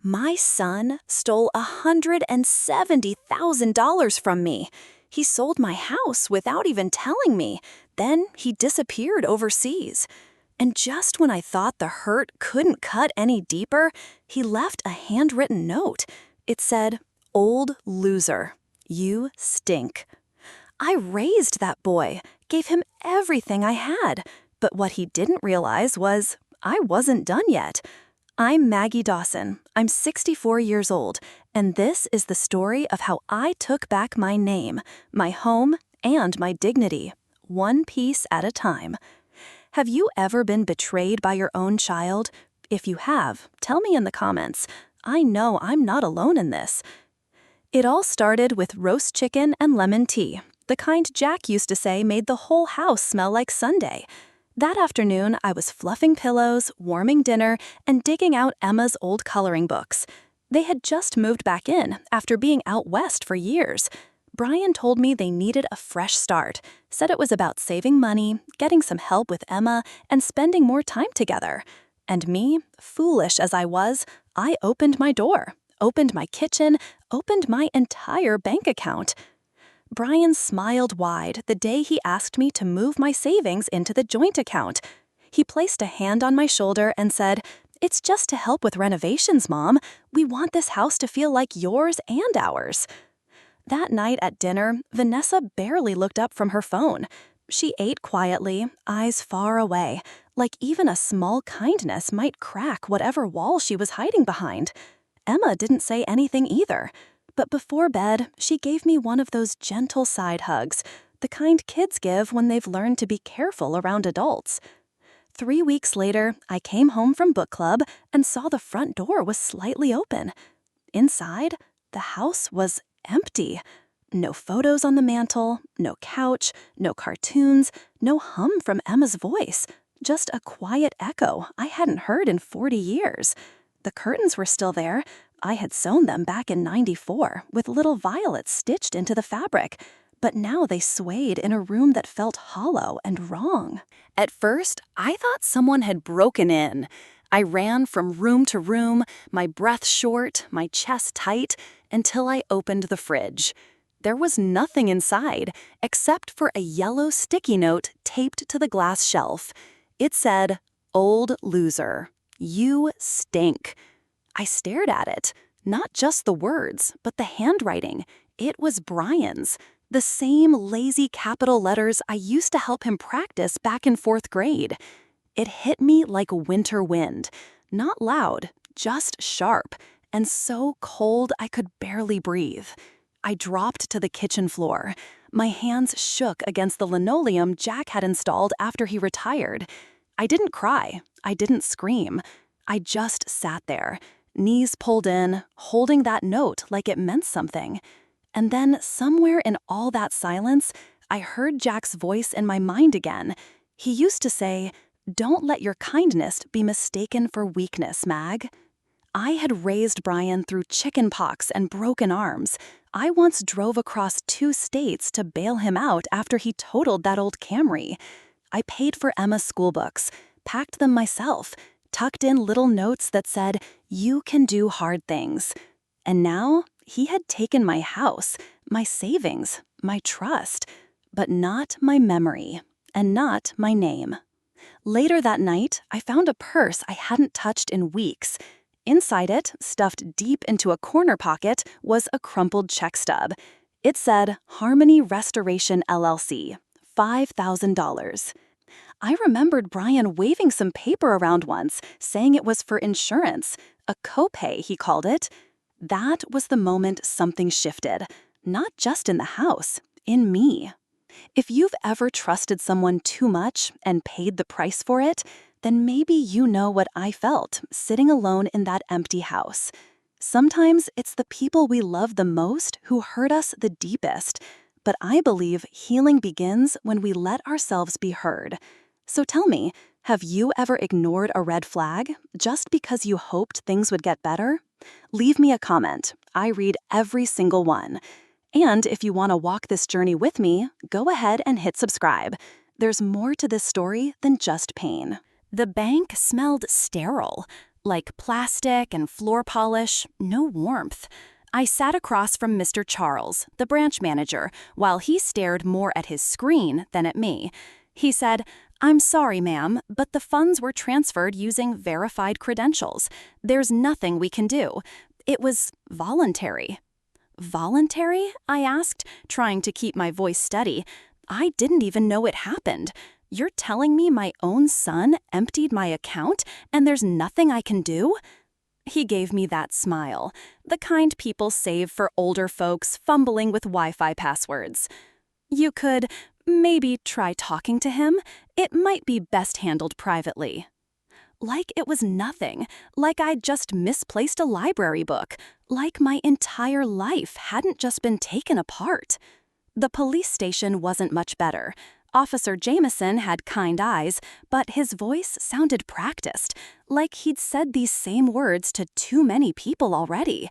My son stole $170,000 from me. He sold my house without even telling me. Then he disappeared overseas. And just when I thought the hurt couldn't cut any deeper, he left a handwritten note. It said, "Old loser, you stink." I raised that boy, gave him everything I had. But what he didn't realize was I wasn't done yet. I'm Maggie Dawson. I'm 64 years old, and this is the story of how I took back my name, my home, and my dignity, one piece at a time. Have you ever been betrayed by your own child? If you have, tell me in the comments. I know I'm not alone in this. It all started with roast chicken and lemon tea, the kind Jack used to say made the whole house smell like Sunday. That afternoon, I was fluffing pillows, warming dinner, and digging out Emma's old coloring books. They had just moved back in after being out west for years. Brian told me they needed a fresh start, said it was about saving money, getting some help with Emma, and spending more time together. And me, foolish as I was, I opened my door, opened my kitchen, opened my entire bank account. Brian smiled wide the day he asked me to move my savings into the joint account. He placed a hand on my shoulder and said, "It's just to help with renovations, Mom. We want this house to feel like yours and ours." That night at dinner, Vanessa barely looked up from her phone. She ate quietly, eyes far away, like even a small kindness might crack whatever wall she was hiding behind. Emma didn't say anything either. But before bed, she gave me one of those gentle side hugs, the kind kids give when they've learned to be careful around adults. 3 weeks later, I came home from book club and saw the front door was slightly open. Inside, the house was empty. No photos on the mantle, no couch, no cartoons, no hum from Emma's voice, just a quiet echo I hadn't heard in 40 years. The curtains were still there. I had sewn them back in '94 with little violets stitched into the fabric, but now they swayed in a room that felt hollow and wrong. At first, I thought someone had broken in. I ran from room to room, my breath short, my chest tight, until I opened the fridge. There was nothing inside except for a yellow sticky note taped to the glass shelf. It said, "Old loser, you stink." I stared at it, not just the words, but the handwriting. It was Brian's, the same lazy capital letters I used to help him practice back in 4th grade. It hit me like winter wind, not loud, just sharp, and so cold I could barely breathe. I dropped to the kitchen floor. My hands shook against the linoleum Jack had installed after he retired. I didn't cry. I didn't scream. I just sat there, knees pulled in, holding that note like it meant something. And then somewhere in all that silence, I heard Jack's voice in my mind again. He used to say, "Don't let your kindness be mistaken for weakness, Mag." I had raised Brian through chicken pox and broken arms. I once drove across 2 states to bail him out after he totaled that old Camry. I paid for Emma's school books, packed them myself, tucked in little notes that said, "You can do hard things." And now, he had taken my house, my savings, my trust, but not my memory, and not my name. Later that night, I found a purse I hadn't touched in weeks. Inside it, stuffed deep into a corner pocket, was a crumpled check stub. It said, "Harmony Restoration LLC, $5,000. I remembered Brian waving some paper around once, saying it was for insurance, a copay, he called it. That was the moment something shifted, not just in the house, in me. If you've ever trusted someone too much and paid the price for it, then maybe you know what I felt sitting alone in that empty house. Sometimes it's the people we love the most who hurt us the deepest, but I believe healing begins when we let ourselves be heard. So tell me, have you ever ignored a red flag just because you hoped things would get better? Leave me a comment. I read every single one. And if you want to walk this journey with me, go ahead and hit subscribe. There's more to this story than just pain. The bank smelled sterile, Like plastic and floor polish, no warmth. I sat across from Mr. Charles, the branch manager, while he stared more at his screen than at me. He said, "I'm sorry, ma'am, but the funds were transferred using verified credentials. There's nothing we can do. It was voluntary." "Voluntary?" I asked, trying to keep my voice steady. "I didn't even know it happened. You're telling me my own son emptied my account and there's nothing I can do?" He gave me that smile, the kind people save for older folks fumbling with Wi-Fi passwords. "You could maybe try talking to him. It might be best handled privately." Like it was nothing, like I'd just misplaced a library book, like my entire life hadn't just been taken apart. The police station wasn't much better. Officer Jameson had kind eyes, but his voice sounded practiced, like he'd said these same words to too many people already.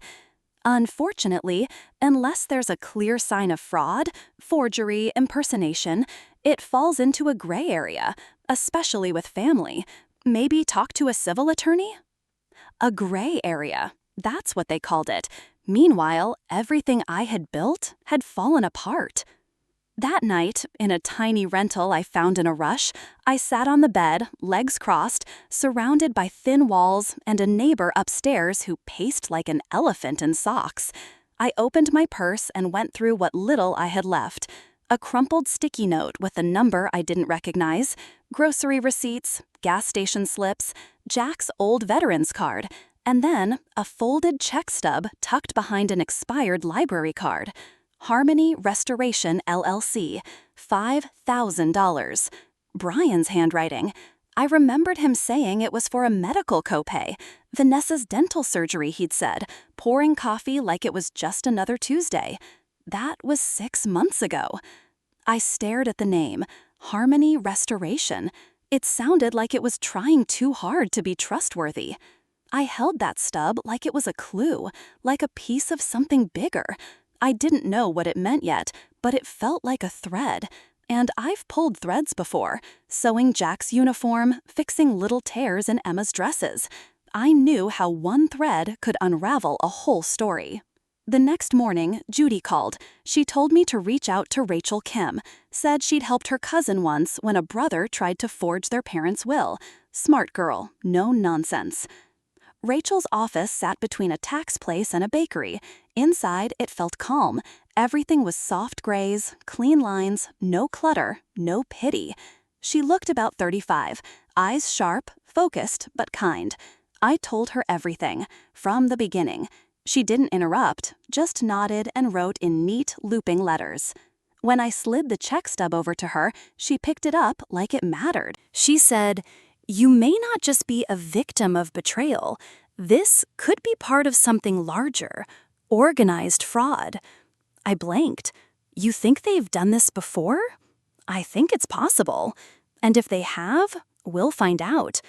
Unfortunately, unless there's a clear sign of fraud, forgery, impersonation, it falls into a gray area, especially with family. Maybe talk to a civil attorney? A gray area, that's what they called it. Meanwhile, everything I had built had fallen apart. That night, in a tiny rental I found in a rush, I sat on the bed, legs crossed, surrounded by thin walls and a neighbor upstairs who paced like an elephant in socks. I opened my purse and went through what little I had left. A crumpled sticky note with a number I didn't recognize, grocery receipts, gas station slips, Jack's old veteran's card, and then a folded check stub tucked behind an expired library card. Harmony Restoration LLC, $5,000. Brian's handwriting. I remembered him saying it was for a medical copay. Vanessa's dental surgery, he'd said, pouring coffee like it was just another Tuesday. That was 6 months ago. I stared at the name, Harmony Restoration. It sounded like it was trying too hard to be trustworthy. I held that stub like it was a clue, like a piece of something bigger. I didn't know what it meant yet, but it felt like a thread. And I've pulled threads before, sewing Jack's uniform, fixing little tears in Emma's dresses. I knew how one thread could unravel a whole story. The next morning, Judy called. She told me to reach out to Rachel Kim, said she'd helped her cousin once when a brother tried to forge their parents' will. Smart girl, no nonsense. Rachel's office sat between a tax place and a bakery. Inside, it felt calm. Everything was soft grays, clean lines, no clutter, no pity. She looked about 35, eyes sharp, focused, but kind. I told her everything, from the beginning. She didn't interrupt, just nodded and wrote in neat, looping letters. When I slid the check stub over to her, she picked it up like it mattered. She said, "You may not just be a victim of betrayal. This could be part of something larger, organized fraud." I blanked. "You think they've done this before?" "I think it's possible. And if they have, we'll find out."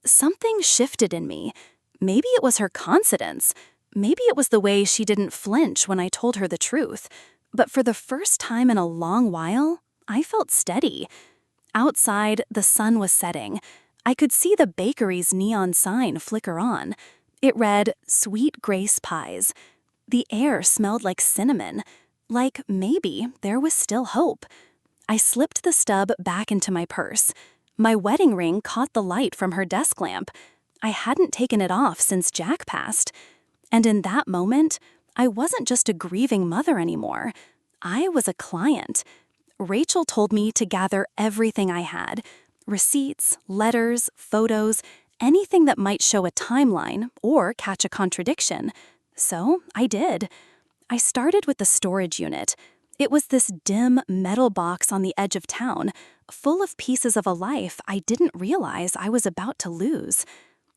Something shifted in me. Maybe it was her confidence. Maybe it was the way she didn't flinch when I told her the truth. But for the first time in a long while, I felt steady. Outside, the sun was setting. I could see the bakery's neon sign flicker on. It read, "Sweet Grace Pies." The air smelled like cinnamon. Like maybe there was still hope. I slipped the stub back into my purse. My wedding ring caught the light from her desk lamp. I hadn't taken it off since Jack passed. And in that moment, I wasn't just a grieving mother anymore. I was a client. Rachel told me to gather everything I had. Receipts, letters, photos, anything that might show a timeline or catch a contradiction. So I did. I started with the storage unit. It was this dim metal box on the edge of town, full of pieces of a life I didn't realize I was about to lose.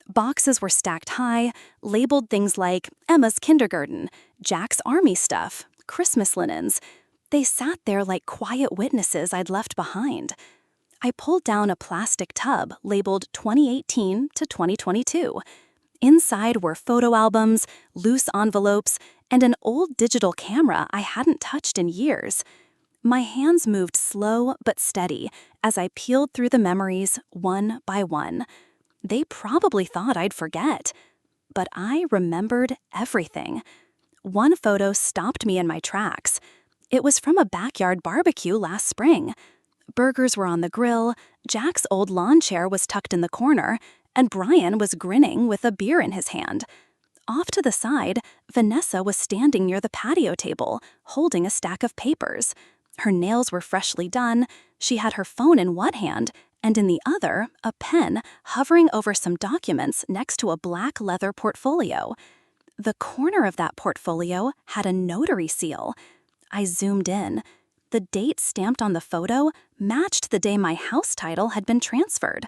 Boxes were stacked high, labeled things like Emma's kindergarten, Jack's army stuff, Christmas linens. They sat there like quiet witnesses I'd left behind. I pulled down a plastic tub labeled 2018 to 2022. Inside were photo albums, loose envelopes, and an old digital camera I hadn't touched in years. My hands moved slow but steady as I peeled through the memories one by one. They probably thought I'd forget. But I remembered everything. One photo stopped me in my tracks. It was from a backyard barbecue last spring. Burgers were on the grill, Jack's old lawn chair was tucked in the corner, and Brian was grinning with a beer in his hand. Off to the side, Vanessa was standing near the patio table, holding a stack of papers. Her nails were freshly done, she had her phone in one hand, and in the other, a pen hovering over some documents next to a black leather portfolio. The corner of that portfolio had a notary seal. I zoomed in. The date stamped on the photo matched the day my house title had been transferred.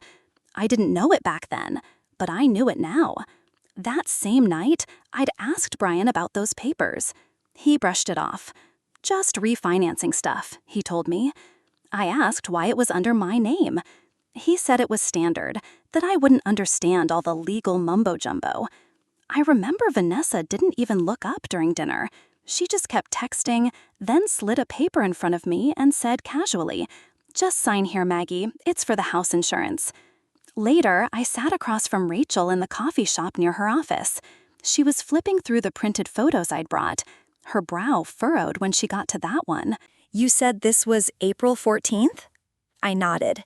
I didn't know it back then, but I knew it now. That same night, I'd asked Brian about those papers. He brushed it off. Just refinancing stuff, he told me. I asked why it was under my name. He said it was standard, that I wouldn't understand all the legal mumbo-jumbo. I remember Vanessa didn't even look up during dinner. She just kept texting, then slid a paper in front of me and said casually, "Just sign here, Maggie. It's for the house insurance." Later, I sat across from Rachel in the coffee shop near her office. She was flipping through the printed photos I'd brought. Her brow furrowed when she got to that one. "You said this was April 14th? I nodded.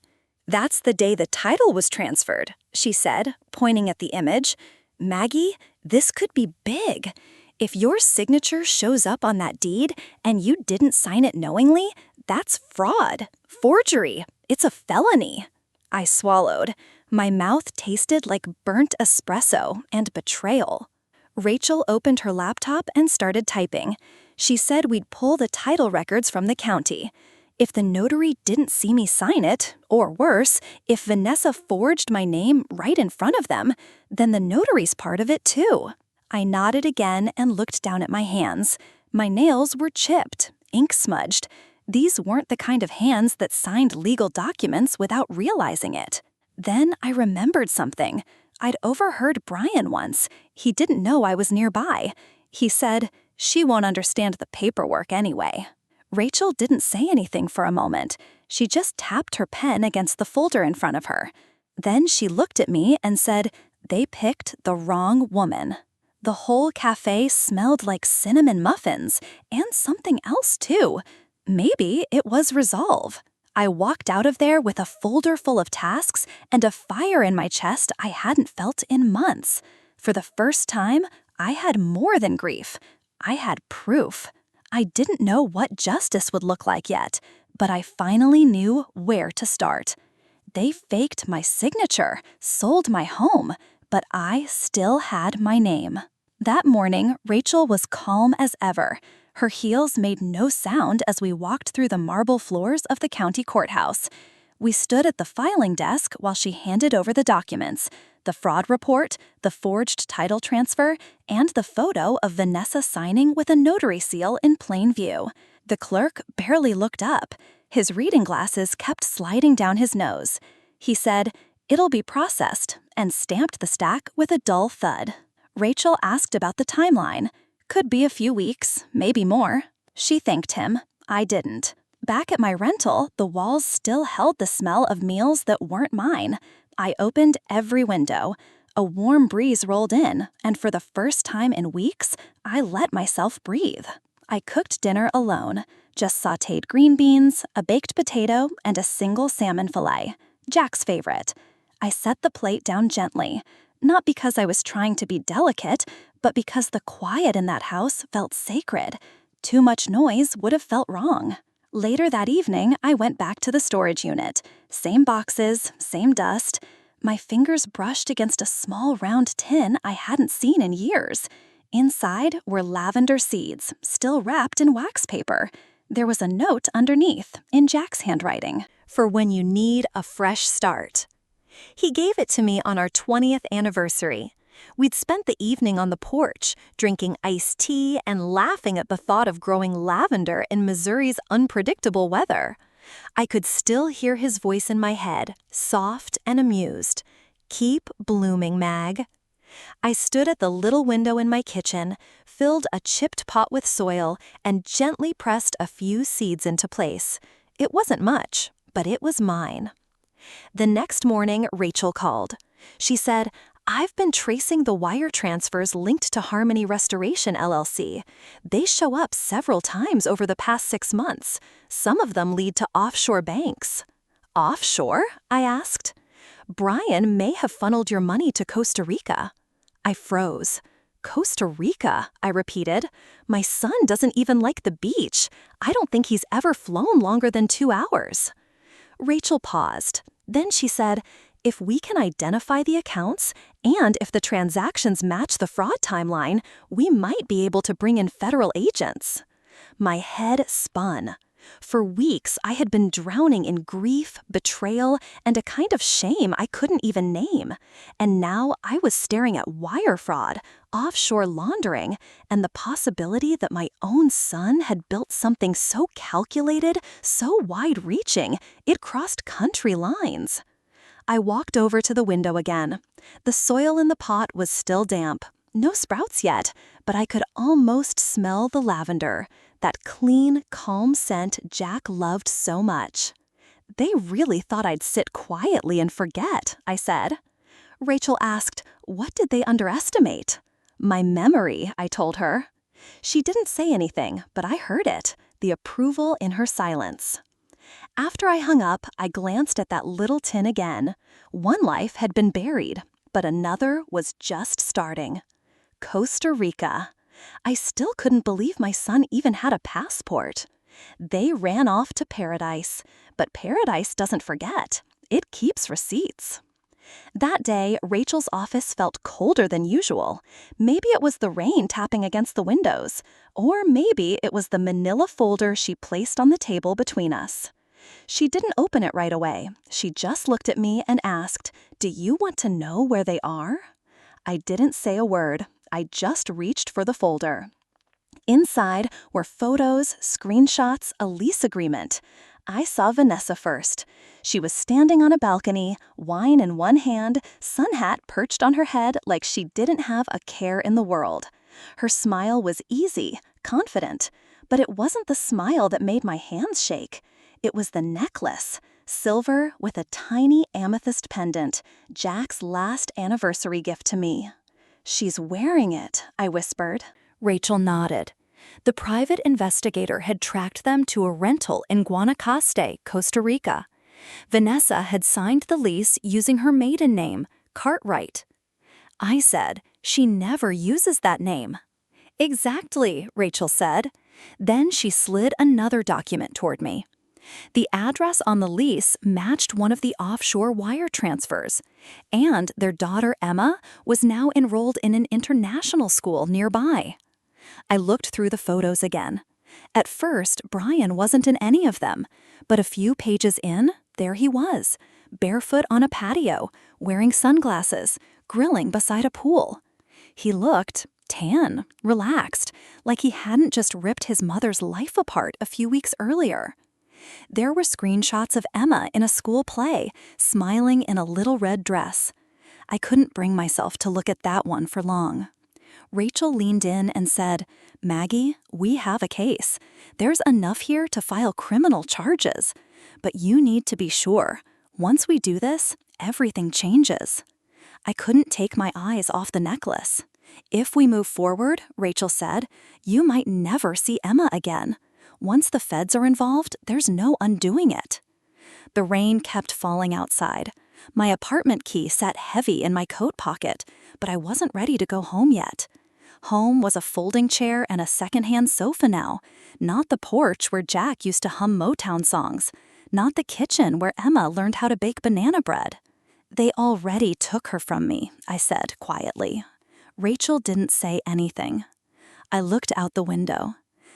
"That's the day the title was transferred," she said, pointing at the image. "Maggie, this could be big. If your signature shows up on that deed and you didn't sign it knowingly, that's fraud, forgery. It's a felony." I swallowed. My mouth tasted like burnt espresso and betrayal. Rachel opened her laptop and started typing. She said we'd pull the title records from the county. If the notary didn't see me sign it, or worse, if Vanessa forged my name right in front of them, then the notary's part of it too. I nodded again and looked down at my hands. My nails were chipped, ink smudged. These weren't the kind of hands that signed legal documents without realizing it. Then I remembered something. I'd overheard Brian once. He didn't know I was nearby. He said, "She won't understand the paperwork anyway." Rachel didn't say anything for a moment. She just tapped her pen against the folder in front of her. Then she looked at me and said, "They picked the wrong woman." The whole cafe smelled like cinnamon muffins, and something else too. Maybe it was resolve. I walked out of there with a folder full of tasks and a fire in my chest I hadn't felt in months. For the first time, I had more than grief. I had proof. I didn't know what justice would look like yet, but I finally knew where to start. They faked my signature, sold my home, but I still had my name. That morning, Rachel was calm as ever. Her heels made no sound as we walked through the marble floors of the county courthouse. We stood at the filing desk while she handed over the documents, the fraud report, the forged title transfer, and the photo of Vanessa signing with a notary seal in plain view. The clerk barely looked up. His reading glasses kept sliding down his nose. He said, "It'll be processed," and stamped the stack with a dull thud. Rachel asked about the timeline. Could be a few weeks, maybe more. She thanked him. I didn't. Back at my rental, the walls still held the smell of meals that weren't mine. I opened every window. A warm breeze rolled in, and for the first time in weeks, I let myself breathe. I cooked dinner alone. Just sautéed green beans, a baked potato, and a single salmon fillet. Jack's favorite. I set the plate down gently. Not because I was trying to be delicate, but because the quiet in that house felt sacred. Too much noise would have felt wrong. Later that evening, I went back to the storage unit. Same boxes, same dust. My fingers brushed against a small round tin I hadn't seen in years. Inside were lavender seeds, still wrapped in wax paper. There was a note underneath, in Jack's handwriting, "For when you need a fresh start." He gave it to me on our 20th anniversary. We'd spent the evening on the porch, drinking iced tea and laughing at the thought of growing lavender in Missouri's unpredictable weather. I could still hear his voice in my head, soft and amused. "Keep blooming, Mag." I stood at the little window in my kitchen, filled a chipped pot with soil, and gently pressed a few seeds into place. It wasn't much, but it was mine. The next morning, Rachel called. She said, "I've been tracing the wire transfers linked to Harmony Restoration LLC. They show up several times over the past 6 months. Some of them lead to offshore banks." "Offshore?" I asked. "Brian may have funneled your money to Costa Rica." I froze. "Costa Rica," I repeated. "My son doesn't even like the beach. I don't think he's ever flown longer than 2 hours." Rachel paused. Then she said, "If we can identify the accounts, and if the transactions match the fraud timeline, we might be able to bring in federal agents." My head spun. For weeks, I had been drowning in grief, betrayal, and a kind of shame I couldn't even name. And now I was staring at wire fraud, offshore laundering, and the possibility that my own son had built something so calculated, so wide-reaching, it crossed country lines. I walked over to the window again. The soil in the pot was still damp. No sprouts yet, but I could almost smell the lavender, that clean, calm scent Jack loved so much. "They really thought I'd sit quietly and forget," I said. Rachel asked, "What did they underestimate?" "My memory," I told her. She didn't say anything, but I heard it, the approval in her silence. After I hung up, I glanced at that little tin again. One life had been buried, but another was just starting. Costa Rica. I still couldn't believe my son even had a passport. They ran off to paradise, but paradise doesn't forget. It keeps receipts. That day, Rachel's office felt colder than usual. Maybe it was the rain tapping against the windows, or maybe it was the manila folder she placed on the table between us. She didn't open it right away. She just looked at me and asked, "Do you want to know where they are?" I didn't say a word. I just reached for the folder. Inside were photos, screenshots, a lease agreement. I saw Vanessa first. She was standing on a balcony, wine in one hand, sun hat perched on her head like she didn't have a care in the world. Her smile was easy, confident, but it wasn't the smile that made my hands shake. It was the necklace, silver with a tiny amethyst pendant, Jack's last anniversary gift to me. "She's wearing it," I whispered. Rachel nodded. The private investigator had tracked them to a rental in Guanacaste, Costa Rica. Vanessa had signed the lease using her maiden name, Cartwright. I said, "She never uses that name." "Exactly," Rachel said. Then she slid another document toward me. The address on the lease matched one of the offshore wire transfers, and their daughter Emma was now enrolled in an international school nearby. I looked through the photos again. At first, Brian wasn't in any of them, but a few pages in, there he was, barefoot on a patio, wearing sunglasses, grilling beside a pool. He looked tan, relaxed, like he hadn't just ripped his mother's life apart a few weeks earlier. There were screenshots of Emma in a school play, smiling in a little red dress. I couldn't bring myself to look at that one for long. Rachel leaned in and said, "Maggie, we have a case. There's enough here to file criminal charges. But you need to be sure. Once we do this, everything changes." I couldn't take my eyes off the necklace. "If we move forward," Rachel said, "you might never see Emma again. Once the feds are involved, there's no undoing it." The rain kept falling outside. My apartment key sat heavy in my coat pocket, but I wasn't ready to go home yet. Home was a folding chair and a secondhand sofa now, not the porch where Jack used to hum Motown songs, not the kitchen where Emma learned how to bake banana bread. "They already took her from me," I said quietly. Rachel didn't say anything. I looked out the window.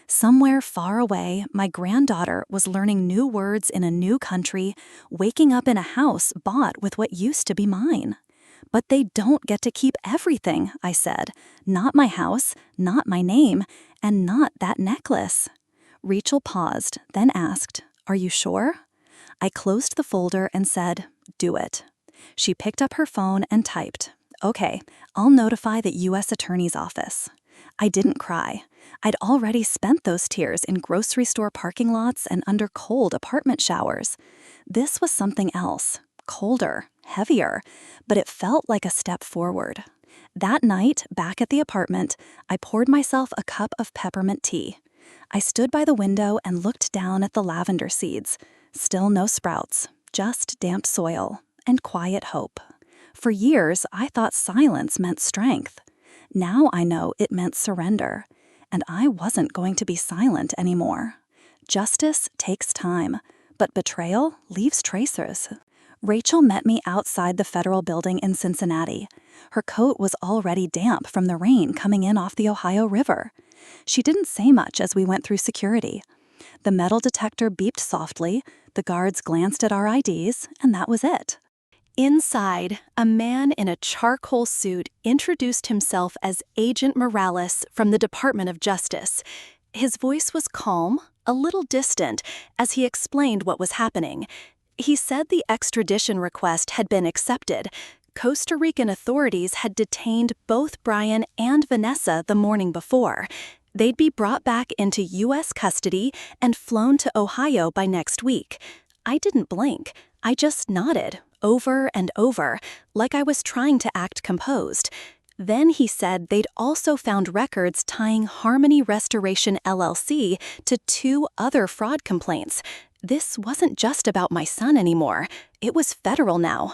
Somewhere far away, my granddaughter was learning new words in a new country, waking up in a house bought with what used to be mine. "But they don't get to keep everything," I said. "Not my house, not my name, and not that necklace." Rachel paused, then asked, "Are you sure?" I closed the folder and said, "Do it." She picked up her phone and typed, "Okay, I'll notify the U.S. Attorney's Office." I didn't cry. I'd already spent those tears in grocery store parking lots and under cold apartment showers. This was something else, colder, heavier, but it felt like a step forward. That night, back at the apartment, I poured myself a cup of peppermint tea. I stood by the window and looked down at the lavender seeds. Still no sprouts, just damp soil and quiet hope. For years, I thought silence meant strength. Now I know it meant surrender, and I wasn't going to be silent anymore. Justice takes time, but betrayal leaves traces. Rachel met me outside the federal building in Cincinnati. Her coat was already damp from the rain coming in off the Ohio River. She didn't say much as we went through security. The metal detector beeped softly, the guards glanced at our IDs, and that was it. Inside, a man in a charcoal suit introduced himself as Agent Morales from the Department of Justice. His voice was calm, a little distant, as he explained what was happening. He said the extradition request had been accepted. Costa Rican authorities had detained both Brian and Vanessa the morning before. They'd be brought back into U.S. custody and flown to Ohio by next week. I didn't blink. I just nodded, over and over, like I was trying to act composed. Then he said they'd also found records tying Harmony Restoration LLC to 2 other fraud complaints. This wasn't just about my son anymore. It was federal now.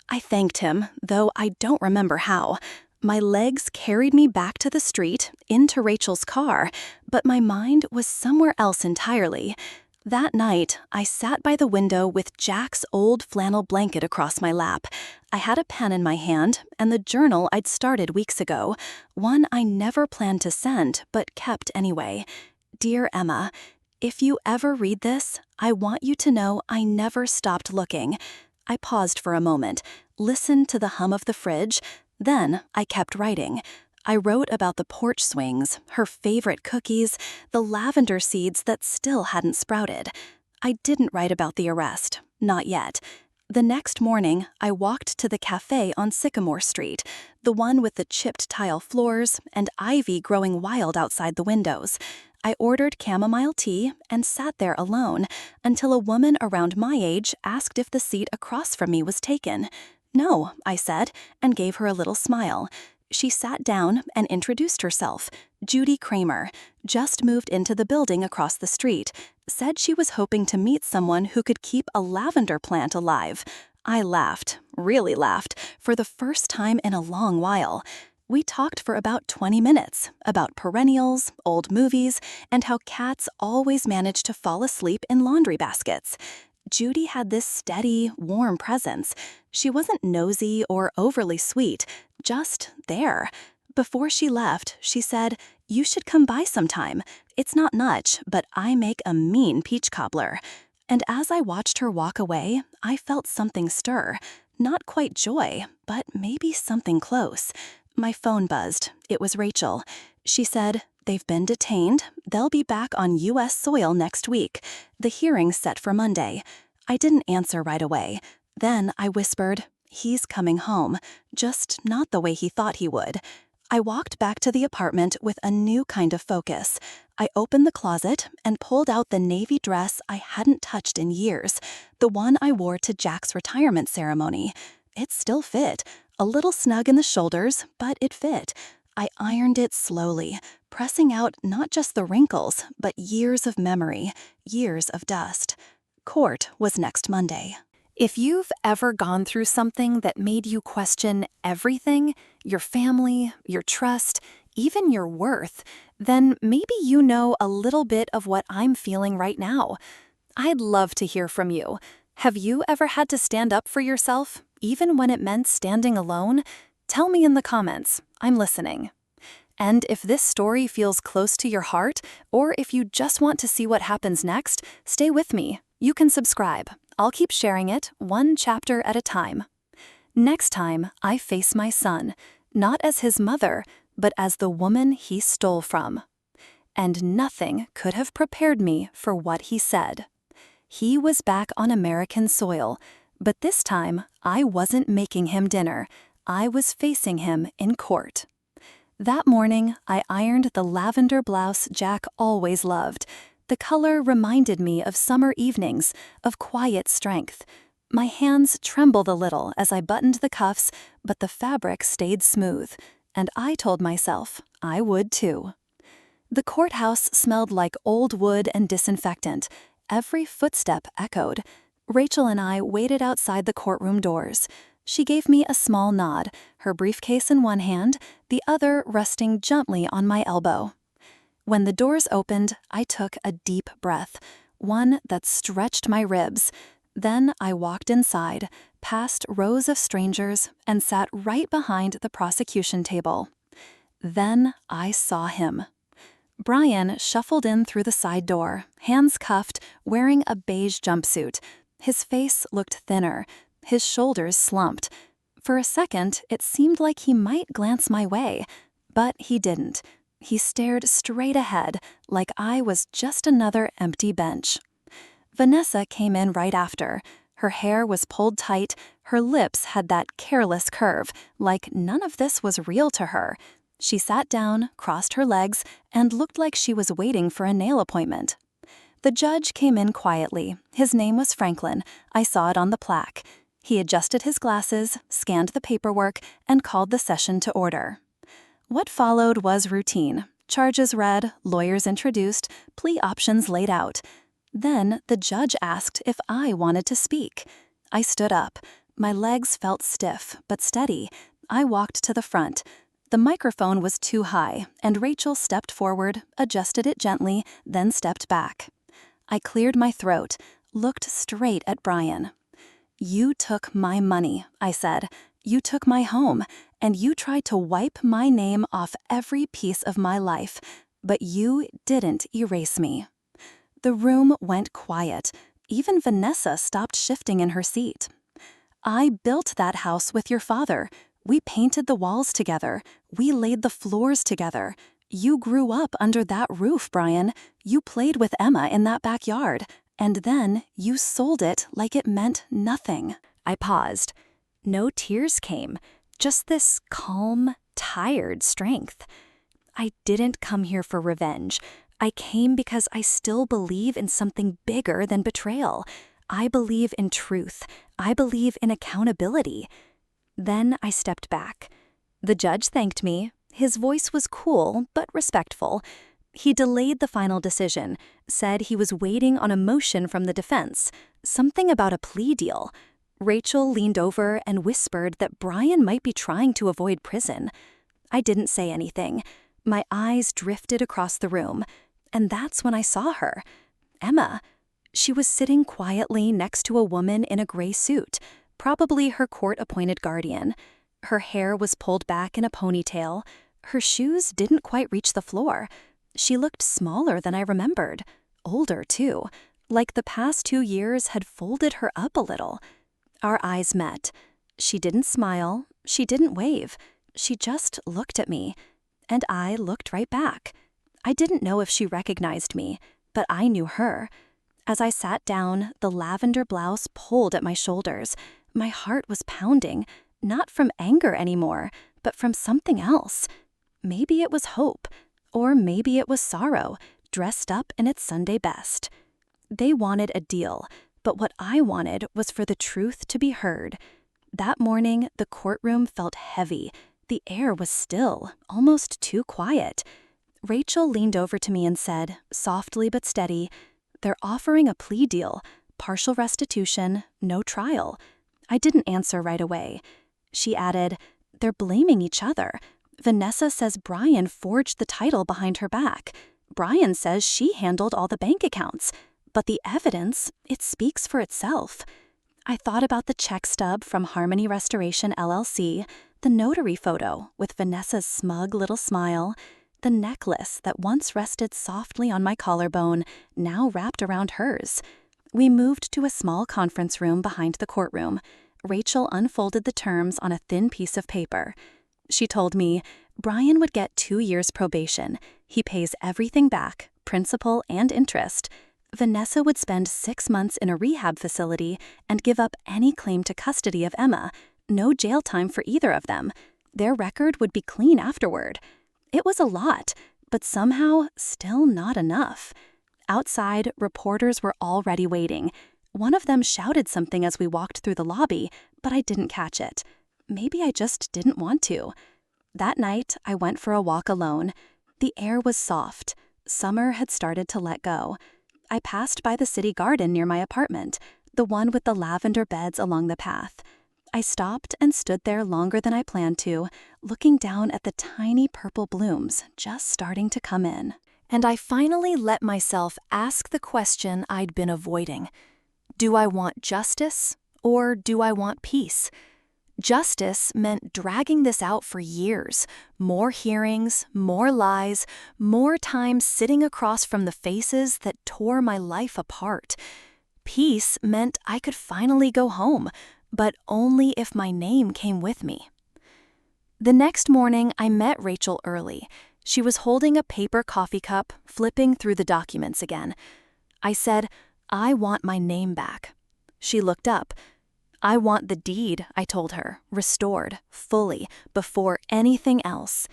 I thanked him, though I don't remember how. My legs carried me back to the street, into Rachel's car, but my mind was somewhere else entirely. That night, I sat by the window with Jack's old flannel blanket across my lap. I had a pen in my hand and the journal I'd started weeks ago, one I never planned to send but kept anyway. Dear Emma, if you ever read this, I want you to know I never stopped looking. I paused for a moment, listened to the hum of the fridge, then I kept writing. I wrote about the porch swings, her favorite cookies, the lavender seeds that still hadn't sprouted. I didn't write about the arrest, not yet. The next morning, I walked to the cafe on Sycamore Street, the one with the chipped tile floors and ivy growing wild outside the windows. I ordered chamomile tea and sat there alone until a woman around my age asked if the seat across from me was taken. No, I said, and gave her a little smile. She sat down and introduced herself, Judy Kramer, just moved into the building across the street, said she was hoping to meet someone who could keep a lavender plant alive. I laughed, really laughed, for the first time in a long while. We talked for about 20 minutes about perennials, old movies, and how cats always manage to fall asleep in laundry baskets. Judy had this steady, warm presence. She wasn't nosy or overly sweet, just there. Before she left, she said, "You should come by sometime. It's not much, but I make a mean peach cobbler." And as I watched her walk away, I felt something stir. Not quite joy, but maybe something close. My phone buzzed. It was Rachel. She said, "They've been detained. They'll be back on U.S. soil next week. The hearing's set for Monday." I didn't answer right away. Then I whispered, "He's coming home, just not the way he thought he would." I walked back to the apartment with a new kind of focus. I opened the closet and pulled out the navy dress I hadn't touched in years, the one I wore to Jack's retirement ceremony. It still fit, a little snug in the shoulders, but it fit. I ironed it slowly, pressing out not just the wrinkles, but years of memory, years of dust. Court was next Monday. If you've ever gone through something that made you question everything, your family, your trust, even your worth, then maybe you know a little bit of what I'm feeling right now. I'd love to hear from you. Have you ever had to stand up for yourself, even when it meant standing alone? Tell me in the comments. I'm listening. And if this story feels close to your heart, or if you just want to see what happens next, stay with me. You can subscribe. I'll keep sharing it, one chapter at a time. Next time, I face my son, not as his mother, but as the woman he stole from. And nothing could have prepared me for what he said. He was back on American soil, but this time, I wasn't making him dinner. I was facing him in court. That morning, I ironed the lavender blouse Jack always loved. The color reminded me of summer evenings, of quiet strength. My hands trembled a little as I buttoned the cuffs, but the fabric stayed smooth, and I told myself I would too. The courthouse smelled like old wood and disinfectant. Every footstep echoed. Rachel and I waited outside the courtroom doors. She gave me a small nod, her briefcase in one hand, the other resting gently on my elbow. When the doors opened, I took a deep breath, one that stretched my ribs. Then I walked inside, past rows of strangers, and sat right behind the prosecution table. Then I saw him. Brian shuffled in through the side door, hands cuffed, wearing a beige jumpsuit. His face looked thinner, his shoulders slumped. For a second, it seemed like he might glance my way, but he didn't. He stared straight ahead, like I was just another empty bench. Vanessa came in right after. Her hair was pulled tight, her lips had that careless curve, like none of this was real to her. She sat down, crossed her legs, and looked like she was waiting for a nail appointment. The judge came in quietly. His name was Franklin. I saw it on the plaque. He adjusted his glasses, scanned the paperwork, and called the session to order. What followed was routine. Charges read, lawyers introduced, plea options laid out. Then the judge asked if I wanted to speak. I stood up. My legs felt stiff, but steady. I walked to the front. The microphone was too high, and Rachel stepped forward, adjusted it gently, then stepped back. I cleared my throat, looked straight at Brian. "You took my money," I said. "You took my home, and you tried to wipe my name off every piece of my life, but you didn't erase me." The room went quiet. Even Vanessa stopped shifting in her seat. "I built that house with your father. We painted the walls together. We laid the floors together. You grew up under that roof, Brian. You played with Emma in that backyard. And then you sold it like it meant nothing." I paused. No tears came, just this calm, tired strength. I didn't come here for revenge. I came because I still believe in something bigger than betrayal. I believe in truth. I believe in accountability. Then I stepped back. The judge thanked me. His voice was cool but respectful. He delayed the final decision, said he was waiting on a motion from the defense, something about a plea deal. Rachel leaned over and whispered that Brian might be trying to avoid prison. I didn't say anything. My eyes drifted across the room, and that's when I saw her. Emma. She was sitting quietly next to a woman in a gray suit, probably her court-appointed guardian. Her hair was pulled back in a ponytail. Her shoes didn't quite reach the floor. She looked smaller than I remembered. Older, too. Like the past 2 years had folded her up a little. Our eyes met. She didn't smile. She didn't wave. She just looked at me. And I looked right back. I didn't know if she recognized me, but I knew her. As I sat down, the lavender blouse pulled at my shoulders. My heart was pounding, not from anger anymore, but from something else. Maybe it was hope, or maybe it was sorrow, dressed up in its Sunday best. They wanted a deal, but what I wanted was for the truth to be heard. That morning, the courtroom felt heavy. The air was still, almost too quiet. Rachel leaned over to me and said, softly but steady, "They're offering a plea deal, partial restitution, no trial." I didn't answer right away. She added, "They're blaming each other. Vanessa says Brian forged the title behind her back. Brian says she handled all the bank accounts. But the evidence, it speaks for itself." I thought about the check stub from Harmony Restoration LLC, the notary photo with Vanessa's smug little smile, the necklace that once rested softly on my collarbone, now wrapped around hers. We moved to a small conference room behind the courtroom. Rachel unfolded the terms on a thin piece of paper. She told me, Brian would get 2 years probation. He pays everything back, principal and interest. Vanessa would spend 6 months in a rehab facility and give up any claim to custody of Emma. No jail time for either of them. Their record would be clean afterward. It was a lot, but somehow still not enough. Outside, reporters were already waiting. One of them shouted something as we walked through the lobby, but I didn't catch it. Maybe I just didn't want to. That night, I went for a walk alone. The air was soft. Summer had started to let go. I passed by the city garden near my apartment, the one with the lavender beds along the path. I stopped and stood there longer than I planned to, looking down at the tiny purple blooms just starting to come in. And I finally let myself ask the question I'd been avoiding. Do I want justice, or do I want peace? Justice meant dragging this out for years, more hearings, more lies, more time sitting across from the faces that tore my life apart. Peace meant I could finally go home, but only if my name came with me. The next morning, I met Rachel early. She was holding a paper coffee cup, flipping through the documents again. I said, "I want my name back." She looked up. "I want the deed," I told her, "restored, fully, before anything else."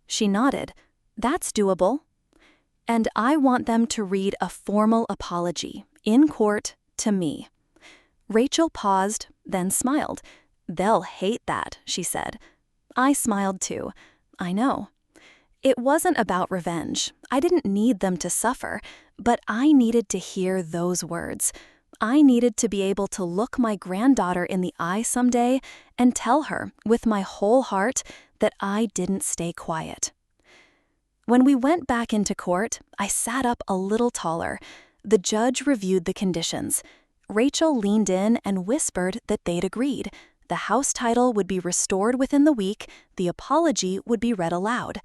She nodded. "That's doable." "And I want them to read a formal apology, in court, to me." Rachel paused, then smiled. "They'll hate that," she said. I smiled too. I know. It wasn't about revenge. I didn't need them to suffer, but I needed to hear those words. I needed to be able to look my granddaughter in the eye someday and tell her, with my whole heart, that I didn't stay quiet. When we went back into court, I sat up a little taller. The judge reviewed the conditions. Rachel leaned in and whispered that they'd agreed. The house title would be restored within the week, the apology would be read aloud.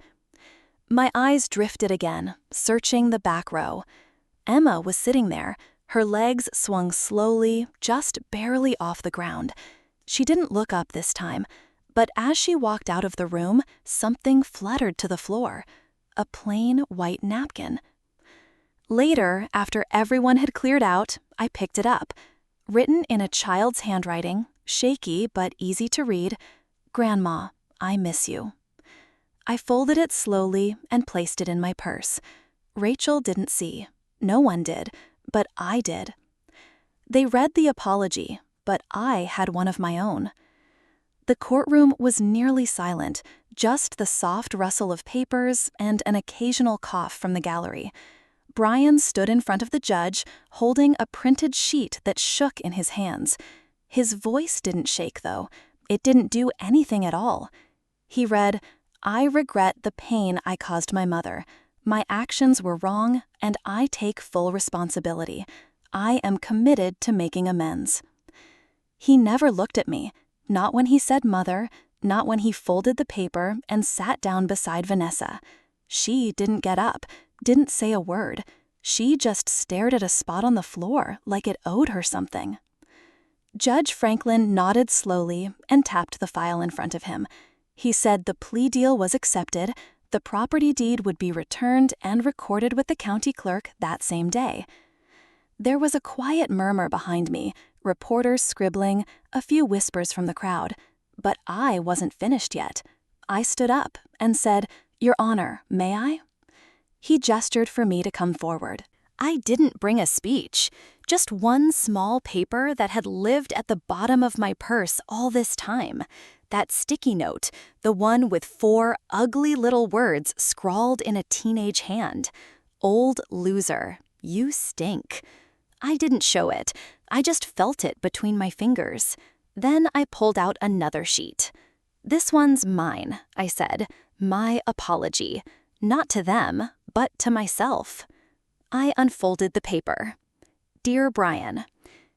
My eyes drifted again, searching the back row. Emma was sitting there. Her legs swung slowly, just barely off the ground. She didn't look up this time, but as she walked out of the room, something fluttered to the floor. A plain white napkin. Later, after everyone had cleared out, I picked it up. Written in a child's handwriting, shaky but easy to read, "Grandma, I miss you." I folded it slowly and placed it in my purse. Rachel didn't see. No one did. But I did. They read the apology, but I had one of my own. The courtroom was nearly silent, just the soft rustle of papers and an occasional cough from the gallery. Brian stood in front of the judge, holding a printed sheet that shook in his hands. His voice didn't shake, though. It didn't do anything at all. He read, "I regret the pain I caused my mother. My actions were wrong, and I take full responsibility. I am committed to making amends." He never looked at me, not when he said mother, not when he folded the paper and sat down beside Vanessa. She didn't get up, didn't say a word. She just stared at a spot on the floor like it owed her something. Judge Franklin nodded slowly and tapped the file in front of him. He said the plea deal was accepted. The property deed would be returned and recorded with the county clerk that same day. There was a quiet murmur behind me, reporters scribbling, a few whispers from the crowd. But I wasn't finished yet. I stood up and said, "Your Honor, may I?" He gestured for me to come forward. I didn't bring a speech, just one small paper that had lived at the bottom of my purse all this time. That sticky note, the one with 4 ugly little words scrawled in a teenage hand. "Old loser, you stink." I didn't show it. I just felt it between my fingers. Then I pulled out another sheet. "This one's mine," I said. "My apology. Not to them, but to myself." I unfolded the paper. "Dear Brian,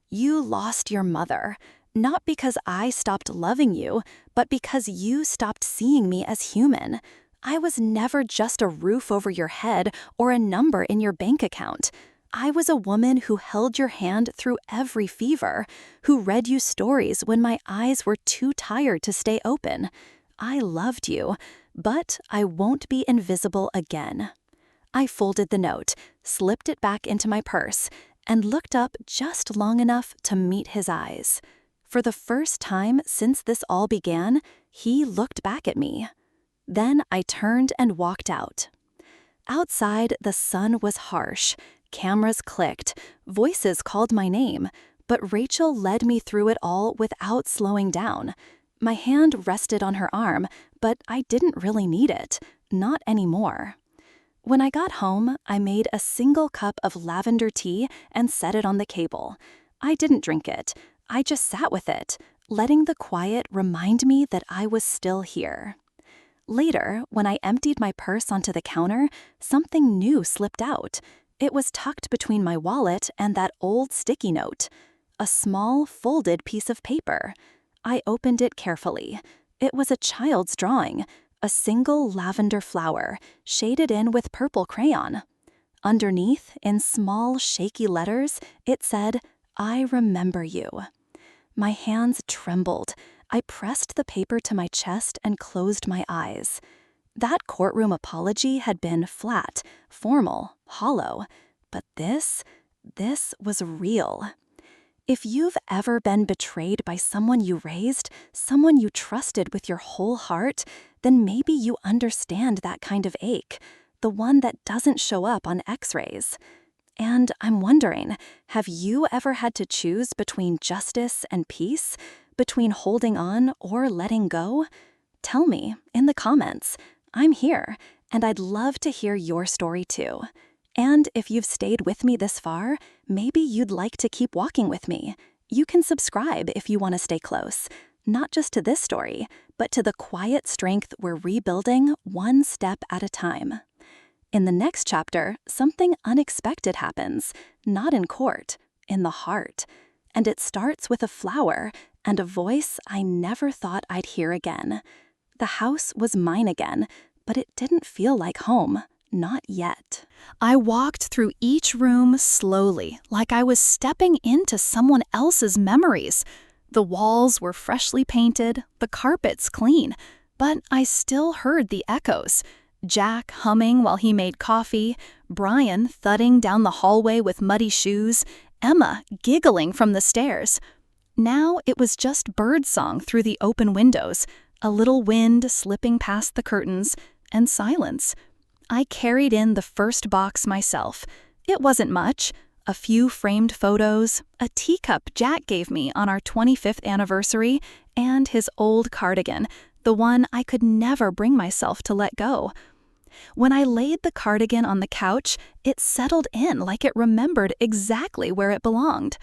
you lost your mother. Not because I stopped loving you, but because you stopped seeing me as human. I was never just a roof over your head or a number in your bank account. I was a woman who held your hand through every fever, who read you stories when my eyes were too tired to stay open. I loved you, but I won't be invisible again." I folded the note, slipped it back into my purse, and looked up just long enough to meet his eyes. For the first time since this all began, he looked back at me. Then I turned and walked out. Outside, the sun was harsh. Cameras clicked. Voices called my name. But Rachel led me through it all without slowing down. My hand rested on her arm, but I didn't really need it. Not anymore. When I got home, I made a single cup of lavender tea and set it on the cable. I didn't drink it. I just sat with it, letting the quiet remind me that I was still here. Later, when I emptied my purse onto the counter, something new slipped out. It was tucked between my wallet and that old sticky note. A small, folded piece of paper. I opened it carefully. It was a child's drawing, a single lavender flower, shaded in with purple crayon. Underneath, in small, shaky letters, it said, "I remember you." My hands trembled. I pressed the paper to my chest and closed my eyes. That courtroom apology had been flat, formal, hollow. But this was real. If you've ever been betrayed by someone you raised, someone you trusted with your whole heart, then maybe you understand that kind of ache, the one that doesn't show up on X-rays. And I'm wondering, have you ever had to choose between justice and peace, between holding on or letting go? Tell me in the comments. I'm here, and I'd love to hear your story too. And if you've stayed with me this far, maybe you'd like to keep walking with me. You can subscribe if you want to stay close, not just to this story, but to the quiet strength we're rebuilding one step at a time. In the next chapter, something unexpected happens, not in court, in the heart. And it starts with a flower and a voice I never thought I'd hear again. The house was mine again, but it didn't feel like home. Not yet. I walked through each room slowly, like I was stepping into someone else's memories. The walls were freshly painted, the carpets clean, but I still heard the echoes. Jack humming while he made coffee, Brian thudding down the hallway with muddy shoes, Emma giggling from the stairs. Now it was just birdsong through the open windows, a little wind slipping past the curtains, and silence. I carried in the first box myself. It wasn't much. A few framed photos, a teacup Jack gave me on our 25th anniversary, and his old cardigan, the one I could never bring myself to let go. When I laid the cardigan on the couch, it settled in like it remembered exactly where it belonged.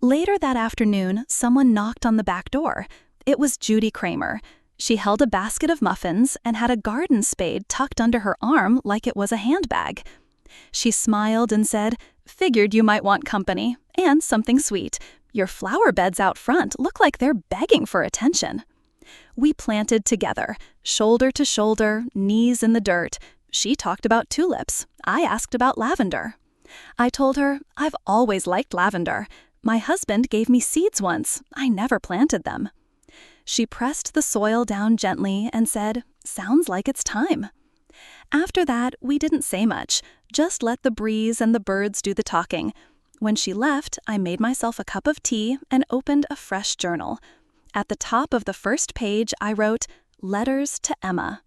Later that afternoon, someone knocked on the back door. It was Judy Kramer. She held a basket of muffins and had a garden spade tucked under her arm like it was a handbag. She smiled and said, "Figured you might want company, and something sweet. Your flower beds out front look like they're begging for attention." We planted together, shoulder to shoulder, knees in the dirt. She talked about tulips. I asked about lavender. I told her, "I've always liked lavender. My husband gave me seeds once. I never planted them." She pressed the soil down gently and said, "Sounds like it's time." After that, we didn't say much, just let the breeze and the birds do the talking. When she left, I made myself a cup of tea and opened a fresh journal. At the top of the first page, I wrote, "Letters to Emma."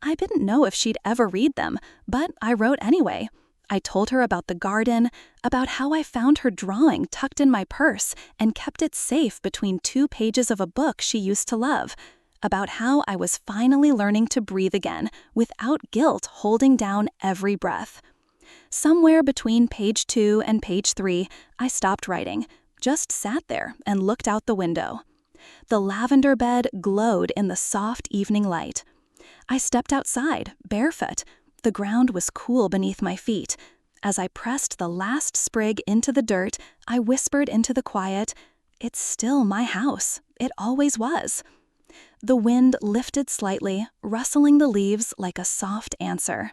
I didn't know if she'd ever read them, but I wrote anyway. I told her about the garden, about how I found her drawing tucked in my purse and kept it safe between 2 pages of a book she used to love, about how I was finally learning to breathe again without guilt holding down every breath. Somewhere between page 2 and page 3, I stopped writing, just sat there and looked out the window. The lavender bed glowed in the soft evening light. I stepped outside, barefoot. The ground was cool beneath my feet. As I pressed the last sprig into the dirt, I whispered into the quiet, "It's still my house. It always was." The wind lifted slightly, rustling the leaves like a soft answer.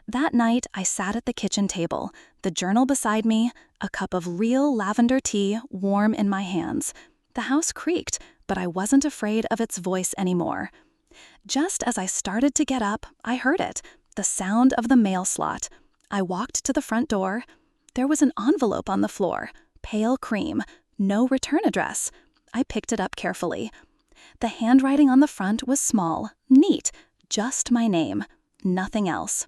That night, I sat at the kitchen table, the journal beside me, a cup of real lavender tea warm in my hands. The house creaked, but I wasn't afraid of its voice anymore. Just as I started to get up, I heard it, the sound of the mail slot. I walked to the front door. There was an envelope on the floor, pale cream, no return address. I picked it up carefully. The handwriting on the front was small, neat, just my name, nothing else.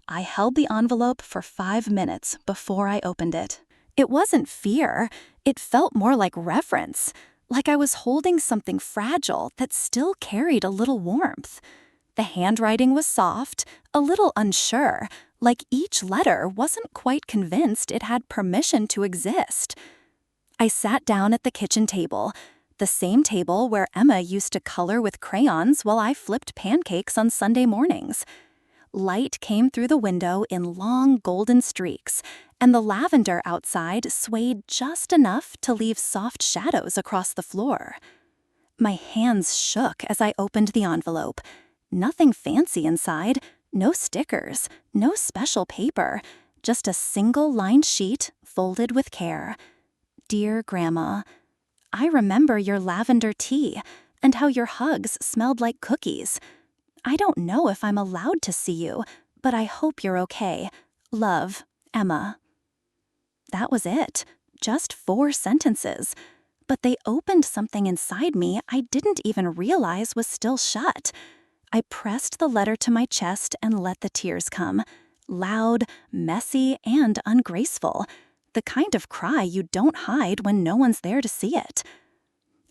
I held the envelope for 5 minutes before I opened it. It wasn't fear. It felt more like reverence, like I was holding something fragile that still carried a little warmth. The handwriting was soft, a little unsure, like each letter wasn't quite convinced it had permission to exist. I sat down at the kitchen table, the same table where Emma used to color with crayons while I flipped pancakes on Sunday mornings. Light came through the window in long golden streaks, and the lavender outside swayed just enough to leave soft shadows across the floor. My hands shook as I opened the envelope. Nothing fancy inside, no stickers, no special paper, just a single-line sheet folded with care. Dear Grandma, I remember your lavender tea and how your hugs smelled like cookies. I don't know if I'm allowed to see you, but I hope you're okay. Love, Emma. That was it. Just 4 sentences. But they opened something inside me I didn't even realize was still shut. I pressed the letter to my chest and let the tears come. Loud, messy, and ungraceful. The kind of cry you don't hide when no one's there to see it.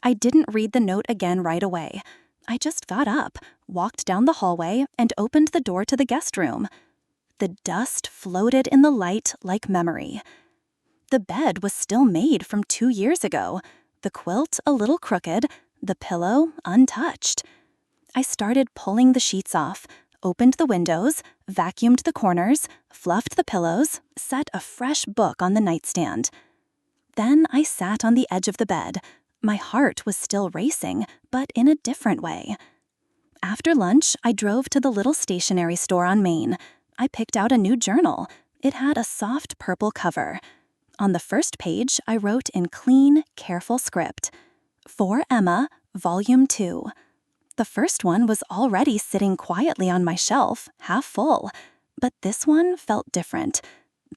I didn't read the note again right away. I just got up, walked down the hallway, and opened the door to the guest room. The dust floated in the light like memory. The bed was still made from 2 years ago, the quilt a little crooked, the pillow untouched. I started pulling the sheets off, opened the windows, vacuumed the corners, fluffed the pillows, set a fresh book on the nightstand. Then I sat on the edge of the bed. My heart was still racing, but in a different way. After lunch, I drove to the little stationery store on Main. I picked out a new journal. It had a soft purple cover. On the first page, I wrote in clean, careful script, "For Emma, Volume 2. The first one was already sitting quietly on my shelf, half full. But this one felt different.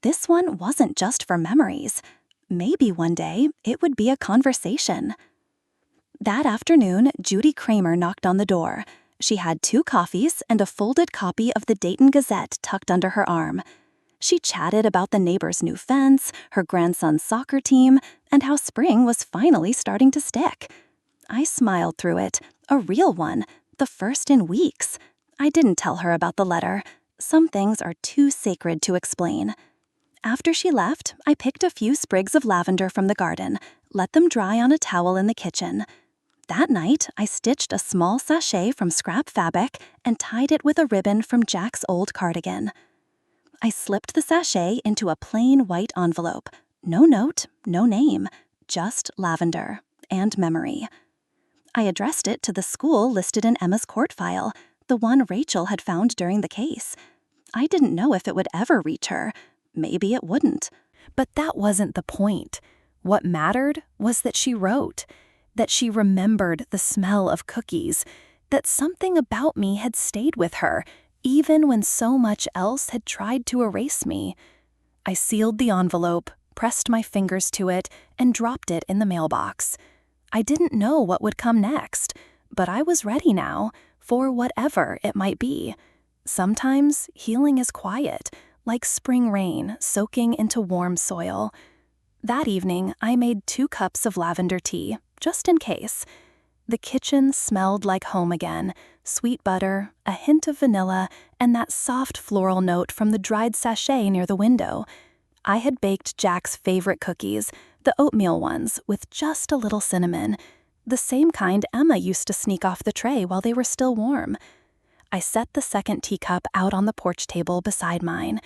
This one wasn't just for memories. Maybe one day it would be a conversation. That afternoon, Judy Kramer knocked on the door. She had 2 coffees and a folded copy of the Dayton Gazette tucked under her arm. She chatted about the neighbor's new fence, her grandson's soccer team, and how spring was finally starting to stick. I smiled through it, a real one, the first in weeks. I didn't tell her about the letter. Some things are too sacred to explain. After she left, I picked a few sprigs of lavender from the garden, let them dry on a towel in the kitchen. That night, I stitched a small sachet from scrap fabric and tied it with a ribbon from Jack's old cardigan. I slipped the sachet into a plain white envelope. No note, no name, just lavender and memory. I addressed it to the school listed in Emma's court file, the one Rachel had found during the case. I didn't know if it would ever reach her. Maybe it wouldn't. But that wasn't the point. What mattered was that she wrote, that she remembered the smell of cookies, that something about me had stayed with her, even when so much else had tried to erase me. I sealed the envelope, pressed my fingers to it, and dropped it in the mailbox. I didn't know what would come next, but I was ready now, for whatever it might be. Sometimes healing is quiet, like spring rain soaking into warm soil. That evening, I made 2 cups of lavender tea, just in case. The kitchen smelled like home again, sweet butter, a hint of vanilla, and that soft floral note from the dried sachet near the window. I had baked Jack's favorite cookies, the oatmeal ones with just a little cinnamon, the same kind Emma used to sneak off the tray while they were still warm. I set the second teacup out on the porch table beside mine.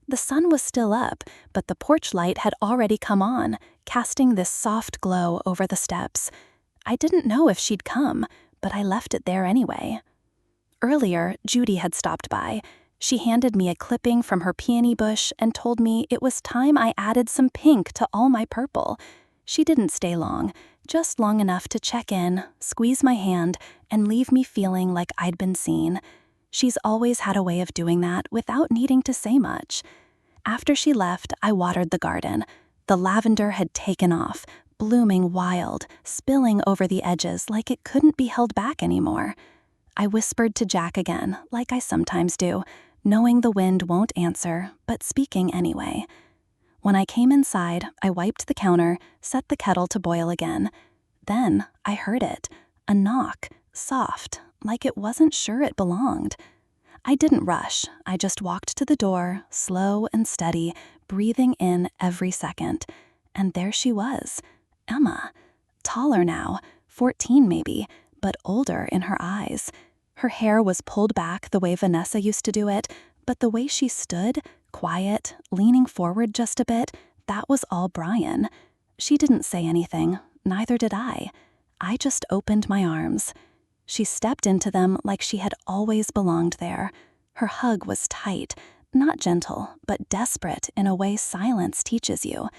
The sun was still up, but the porch light had already come on, casting this soft glow over the steps. I didn't know if she'd come, but I left it there anyway. Earlier, Judy had stopped by. She handed me a clipping from her peony bush and told me it was time I added some pink to all my purple. She didn't stay long, just long enough to check in, squeeze my hand, and leave me feeling like I'd been seen. She's always had a way of doing that without needing to say much. After she left, I watered the garden. The lavender had taken off, blooming wild, spilling over the edges like it couldn't be held back anymore. I whispered to Jack again, like I sometimes do, knowing the wind won't answer, but speaking anyway. When I came inside, I wiped the counter, set the kettle to boil again. Then I heard it, a knock, soft, like it wasn't sure it belonged. I didn't rush. I just walked to the door, slow and steady, breathing in every second. And there she was, Emma. Taller now, 14 maybe, but older in her eyes. Her hair was pulled back the way Vanessa used to do it, but the way she stood, quiet, leaning forward just a bit, that was all Brian. She didn't say anything, neither did I. I just opened my arms. She stepped into them like she had always belonged there. Her hug was tight, not gentle, but desperate in a way silence teaches you.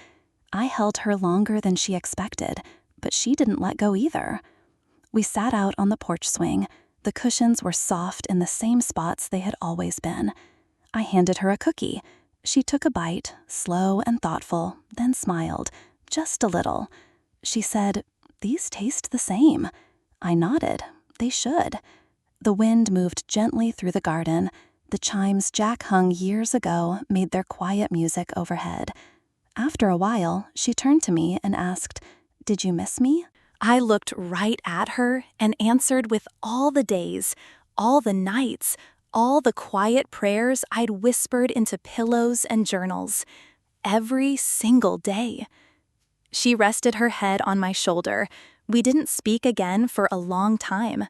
I held her longer than she expected, but she didn't let go either. We sat out on the porch swing. The cushions were soft in the same spots they had always been. I handed her a cookie. She took a bite, slow and thoughtful, then smiled, just a little. She said, "These taste the same." I nodded. They should. The wind moved gently through the garden. The chimes Jack hung years ago made their quiet music overhead. After a while, she turned to me and asked, "Did you miss me?" I looked right at her and answered with all the days, all the nights, all the quiet prayers I'd whispered into pillows and journals. Every single day. She rested her head on my shoulder. We didn't speak again for a long time.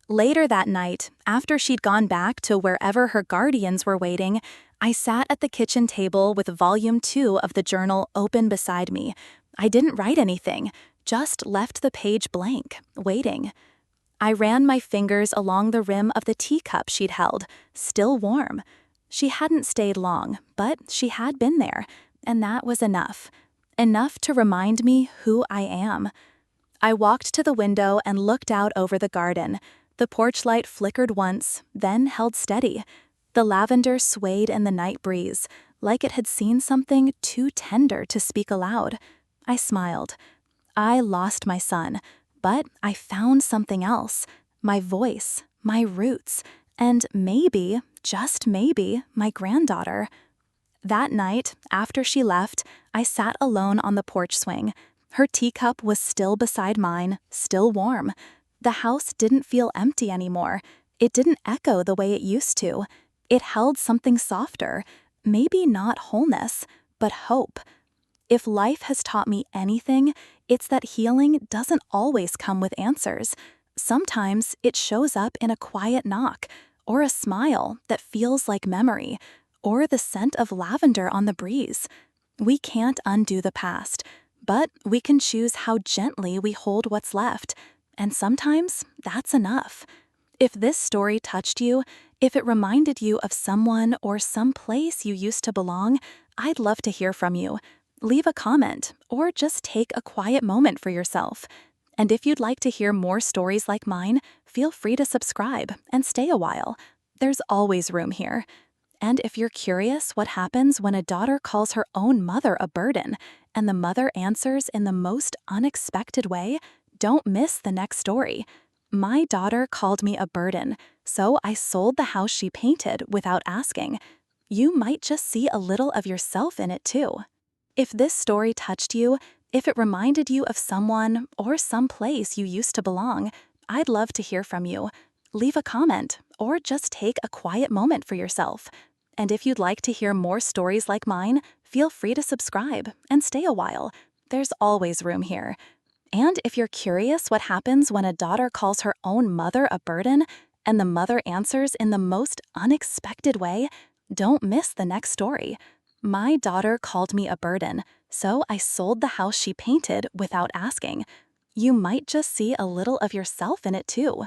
Later that night, after she'd gone back to wherever her guardians were waiting, I sat at the kitchen table with volume 2 of the journal open beside me. I didn't write anything, just left the page blank, waiting. I ran my fingers along the rim of the teacup she'd held, still warm. She hadn't stayed long, but she had been there, and that was enough. Enough to remind me who I am. I walked to the window and looked out over the garden. The porch light flickered once, then held steady. The lavender swayed in the night breeze, like it had seen something too tender to speak aloud. I smiled. I lost my son, but I found something else. My voice, my roots, and maybe, just maybe, my granddaughter. That night, after she left, I sat alone on the porch swing. Her teacup was still beside mine, still warm. The house didn't feel empty anymore. It didn't echo the way it used to. It held something softer, maybe not wholeness, but hope. If life has taught me anything, it's that healing doesn't always come with answers. Sometimes it shows up in a quiet knock, or a smile that feels like memory, or the scent of lavender on the breeze. We can't undo the past, but we can choose how gently we hold what's left, and sometimes that's enough. If this story touched you, if it reminded you of someone or some place you used to belong, I'd love to hear from you. Leave a comment, or just take a quiet moment for yourself. And if you'd like to hear more stories like mine, feel free to subscribe and stay a while. There's always room here. And if you're curious what happens when a daughter calls her own mother a burden, and the mother answers in the most unexpected way, don't miss the next story. My daughter called me a burden, so I sold the house she painted without asking. You might just see a little of yourself in it too. If this story touched you, if it reminded you of someone or some place you used to belong, I'd love to hear from you. Leave a comment, or just take a quiet moment for yourself. And if you'd like to hear more stories like mine, feel free to subscribe and stay a while. There's always room here. And if you're curious what happens when a daughter calls her own mother a burden, and the mother answers in the most unexpected way, don't miss the next story. My daughter called me a burden, so I sold the house she painted without asking. You might just see a little of yourself in it too.